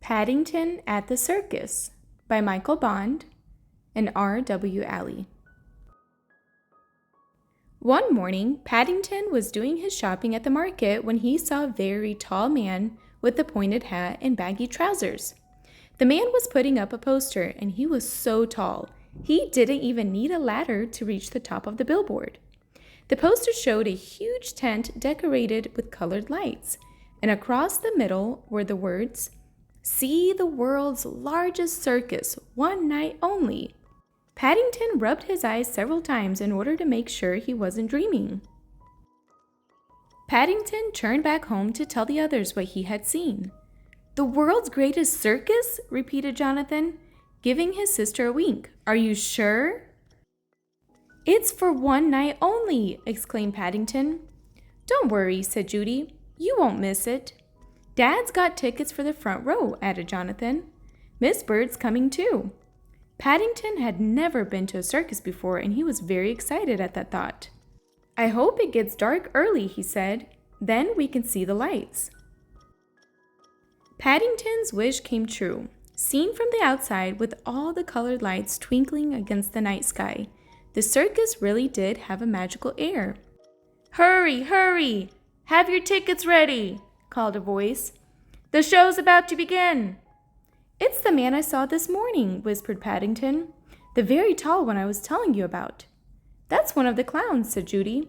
Paddington at the Circus by Michael Bond and R.W. Alley. One morning, Paddington was doing his shopping at the market when he saw a very tall man with a pointed hat and baggy trousers. The man was putting up a poster, and he was so tall, he didn't even need a ladder to reach the top of the billboard. The poster showed a huge tent decorated with colored lights, and across the middle were the words, "See the world's largest circus, one night only." Paddington rubbed his eyes several times in order to make sure he wasn't dreaming. Paddington turned back home to tell the others what he had seen. "The world's greatest circus?" repeated Jonathan, giving his sister a wink. "Are you sure?" "It's for one night only," exclaimed Paddington. "Don't worry," said Judy. "You won't miss it." "Dad's got tickets for the front row," added Jonathan. "Miss Bird's coming too." Paddington had never been to a circus before, and he was very excited at that thought. "I hope it gets dark early," he said. "Then we can see the lights." Paddington's wish came true. Seen from the outside, with all the colored lights twinkling against the night sky, the circus really did have a magical air. "Hurry, hurry! Have your tickets ready!" called a voice. "The show's about to begin." "It's the man I saw this morning," whispered Paddington. "The very tall one I was telling you about." "That's one of the clowns," said Judy.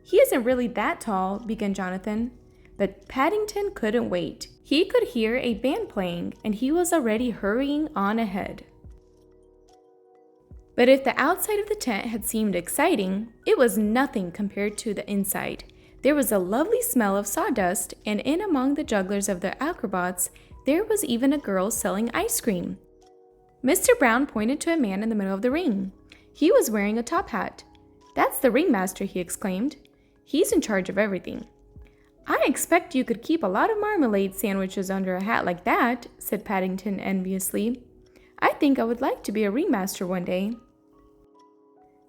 "He isn't really that tall," began Jonathan. But Paddington couldn't wait. He could hear a band playing, and he was already hurrying on ahead. But if the outside of the tent had seemed exciting, it was nothing compared to the inside. There was a lovely smell of sawdust, and in among the jugglers of the acrobats, there was even a girl selling ice cream. Mr. Brown pointed to a man in the middle of the ring. He was wearing a top hat. "That's the ringmaster," he exclaimed. "He's in charge of everything." "I expect you could keep a lot of marmalade sandwiches under a hat like that," said Paddington enviously. "I think I would like to be a ringmaster one day."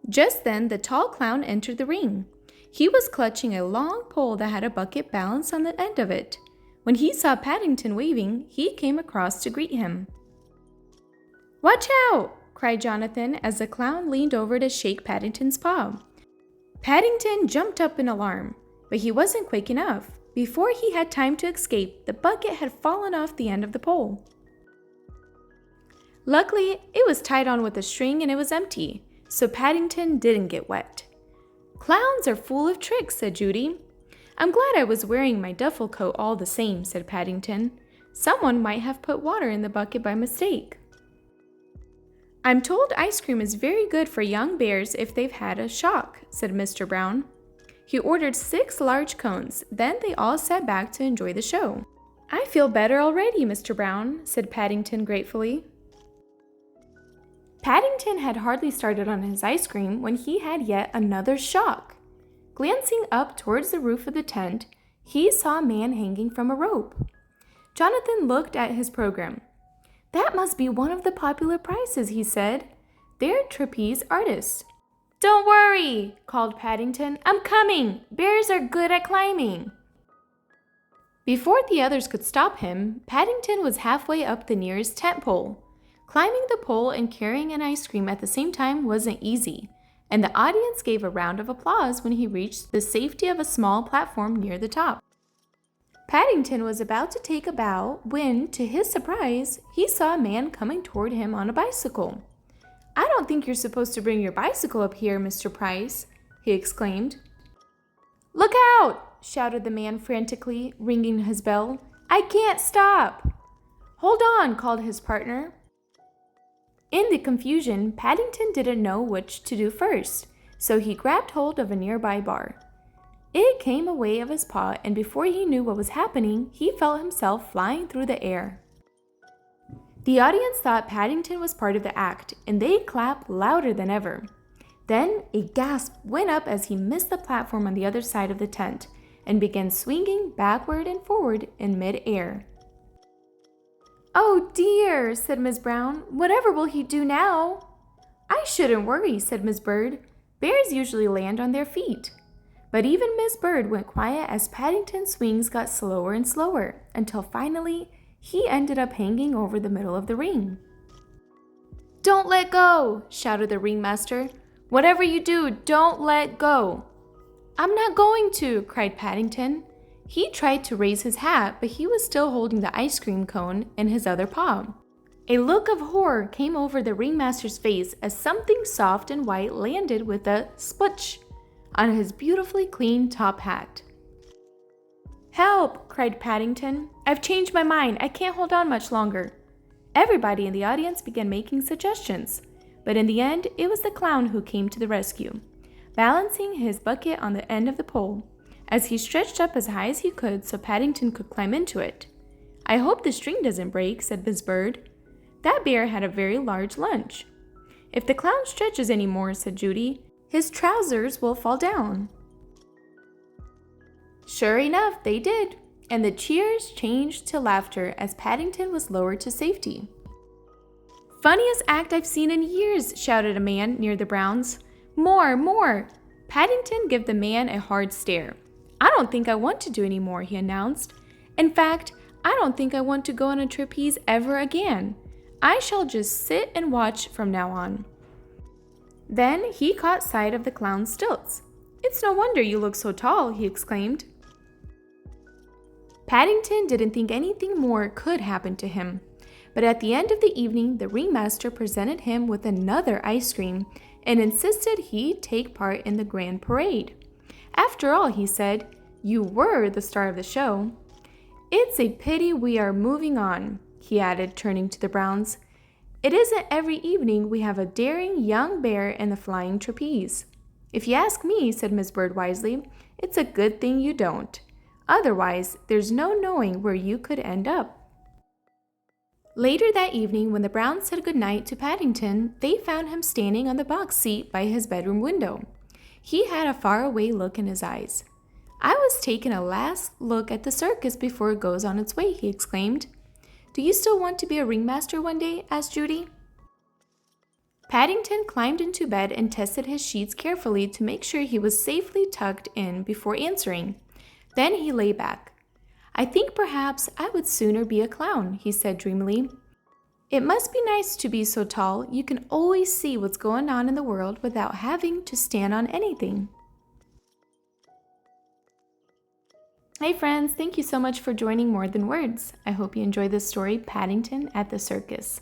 Just then, the tall clown entered the ring. He was clutching a long pole that had a bucket balanced on the end of it. When he saw Paddington waving, he came across to greet him. "Watch out!" cried Jonathan as the clown leaned over to shake Paddington's paw. Paddington jumped up in alarm, but he wasn't quick enough. Before he had time to escape, the bucket had fallen off the end of the pole. Luckily, it was tied on with a string and it was empty, so Paddington didn't get wet. "Clowns are full of tricks," said Judy. "I'm glad I was wearing my duffel coat all the same," said Paddington. "Someone might have put water in the bucket by mistake." "I'm told ice cream is very good for young bears if they've had a shock," said Mr. Brown. He ordered 6 large cones, then they all sat back to enjoy the show. "I feel better already, Mr. Brown," said Paddington gratefully. Paddington had hardly started on his ice cream when he had yet another shock. Glancing up towards the roof of the tent, he saw a man hanging from a rope. Jonathan looked at his program. "That must be one of the popular prizes," he said. "They're trapeze artists." "Don't worry," called Paddington. "I'm coming. Bears are good at climbing." Before the others could stop him, Paddington was halfway up the nearest tent pole. Climbing the pole and carrying an ice cream at the same time wasn't easy, and the audience gave a round of applause when he reached the safety of a small platform near the top. Paddington was about to take a bow when, to his surprise, he saw a man coming toward him on a bicycle. "I don't think you're supposed to bring your bicycle up here, Mr. Price," he exclaimed. "Look out!" shouted the man frantically, ringing his bell. "I can't stop!" "Hold on!" called his partner. In the confusion, Paddington didn't know which to do first, so he grabbed hold of a nearby bar. It came away of his paw, and before he knew what was happening, he felt himself flying through the air. The audience thought Paddington was part of the act, and they clapped louder than ever. Then a gasp went up as he missed the platform on the other side of the tent and began swinging backward and forward in mid-air. "Oh dear," said Miss Brown. "Whatever will he do now?" "I shouldn't worry," said Miss Bird. "Bears usually land on their feet." But even Miss Bird went quiet as Paddington's swings got slower and slower, until finally he ended up hanging over the middle of the ring. "Don't let go!" shouted the ringmaster. "Whatever you do, don't let go!" "I'm not going to!" cried Paddington. He tried to raise his hat, but he was still holding the ice cream cone in his other paw. A look of horror came over the ringmaster's face as something soft and white landed with a splutch on his beautifully clean top hat. "Help!" cried Paddington. "I've changed my mind. I can't hold on much longer." Everybody in the audience began making suggestions, but in the end, it was the clown who came to the rescue, balancing his bucket on the end of the pole, as he stretched up as high as he could so Paddington could climb into it. "I hope the string doesn't break," said Miss Bird. "That bear had a very large lunch." "If the clown stretches any more," said Judy, "his trousers will fall down." Sure enough, they did, and the cheers changed to laughter as Paddington was lowered to safety. "Funniest act I've seen in years," shouted a man near the Browns. "More, more!" Paddington gave the man a hard stare. "I don't think I want to do any more," he announced. "In fact, I don't think I want to go on a trapeze ever again. I shall just sit and watch from now on." Then he caught sight of the clown's stilts. "It's no wonder you look so tall," he exclaimed. Paddington didn't think anything more could happen to him, but at the end of the evening, the ringmaster presented him with another ice cream and insisted he take part in the grand parade. "After all," he said, "you were the star of the show. It's a pity we are moving on," he added, turning to the Browns. "It isn't every evening we have a daring young bear in the flying trapeze." "If you ask me," said Miss Bird wisely, "it's a good thing you don't. Otherwise, there's no knowing where you could end up." Later that evening, when the Browns said goodnight to Paddington, they found him standing on the box seat by his bedroom window. He had a faraway look in his eyes. "I was taking a last look at the circus before it goes on its way," he exclaimed. "Do you still want to be a ringmaster one day?" asked Judy. Paddington climbed into bed and tested his sheets carefully to make sure he was safely tucked in before answering. Then he lay back. "I think perhaps I would sooner be a clown," he said dreamily. "It must be nice to be so tall you can always see what's going on in the world without having to stand on anything." Hey friends, thank you so much for joining More Than Words. I hope you enjoyed this story, Paddington at the Circus.